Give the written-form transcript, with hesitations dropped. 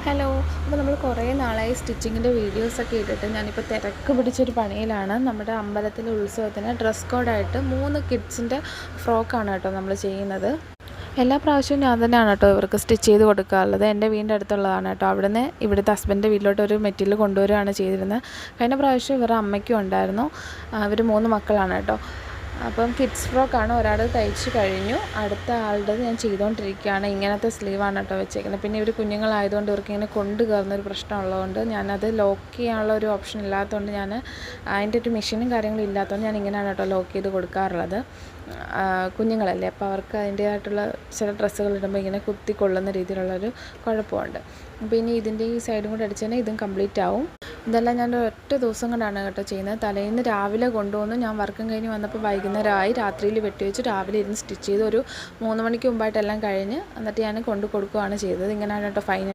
Hello. അപ്പോൾ നമ്മൾ കുറേ നാളായി സ്റ്റിച്ചിങ്ങിൻ്റെ വീഡിയോസൊക്കെ ഇട്ടിട്ട് ഞാനിപ്പോൾ തിരക്ക് പിടിച്ചൊരു പണിയിലാണ്. നമ്മുടെ അമ്പലത്തിലെ ഉത്സവത്തിന് ഡ്രസ് കോഡായിട്ട് 3 കിഡ്സിൻ്റെ ഫ്രോക്കാണ് കേട്ടോ നമ്മൾ ചെയ്യുന്നത്. എല്ലാ പ്രാവശ്യവും ഞാൻ തന്നെയാണ് കേട്ടോ ഇവർക്ക് സ്റ്റിച്ച് ചെയ്ത് കൊടുക്കാറുള്ളത്. എൻ്റെ വീടിൻ്റെ അടുത്തുള്ളതാണ് കേട്ടോ. അവിടുന്ന് ഇവിടുത്തെ ഹസ്ബൻഡിൻ്റെ വീട്ടിലോട്ട് ഒരു മെറ്റീരിയൽ കൊണ്ടുവരികയാണ് ചെയ്തിരുന്നത്. കഴിഞ്ഞ പ്രാവശ്യം ഇവരുടെ അമ്മയ്ക്കും ഉണ്ടായിരുന്നു. ഇവർ 3 മക്കളാണ് കേട്ടോ. അപ്പം കിഡ്സ് ഫ്രോക്കാണ്. ഒരാൾ തയ്ച്ച് കഴിഞ്ഞു, അടുത്ത ആളുടെ ഞാൻ ചെയ്തുകൊണ്ടിരിക്കുകയാണ്. ഇങ്ങനത്തെ സ്ലീവാണ് കേട്ടോ വെച്ചേക്കുന്നത്. പിന്നെ ഇവർ കുഞ്ഞുങ്ങളായതുകൊണ്ട് ഇവർക്ക് ഇങ്ങനെ കൊണ്ട് കയറുന്നൊരു പ്രശ്നമുള്ളതുകൊണ്ട് ഞാനത് ലോക്ക് ചെയ്യാനുള്ള ഒരു ഓപ്ഷൻ ഇല്ലാത്തതുകൊണ്ട് ഞാൻ അതിൻ്റെ ഒരു മെഷീനും കാര്യങ്ങളും ഇല്ലാത്തതുകൊണ്ട് ഞാൻ ഇങ്ങനെയാണ് കേട്ടോ ലോക്ക് ചെയ്ത് കൊടുക്കാറുള്ളത്. കുഞ്ഞുങ്ങളല്ലേ, അപ്പോൾ അവർക്ക് അതിൻ്റേതായിട്ടുള്ള ചില ഡ്രസ്സുകൾ ഇടുമ്പോൾ ഇങ്ങനെ കുത്തിക്കൊള്ളുന്ന രീതിയിലുള്ളൊരു കുഴപ്പമുണ്ട്. അപ്പോൾ ഇനി ഇതിൻ്റെ ഈ സൈഡും കൂടെ അടിച്ച് തന്നെ ഇതും കംപ്ലീറ്റ് ആവും. ഇതെല്ലാം ഞാൻ ഒറ്റ ദിവസം കൊണ്ടാണ് കേട്ടോ ചെയ്യുന്നത്. തലേന്ന് രാവിലെ കൊണ്ടുവന്നു, ഞാൻ വർക്കും കഴിഞ്ഞ് വന്നപ്പോൾ വൈകുന്നേരമായി. രാത്രിയിൽ വെട്ടിവെച്ച് രാവിലെ ഇരുന്ന് സ്റ്റിച്ച് ചെയ്ത് ഒരു 3 മണിക്ക് മുമ്പായിട്ടെല്ലാം കഴിഞ്ഞ് എന്നിട്ട് ഞാൻ കൊണ്ട് കൊടുക്കുകയാണ് ചെയ്തത്. ഇങ്ങനെയാണ് കേട്ടോ ഫൈനൽ.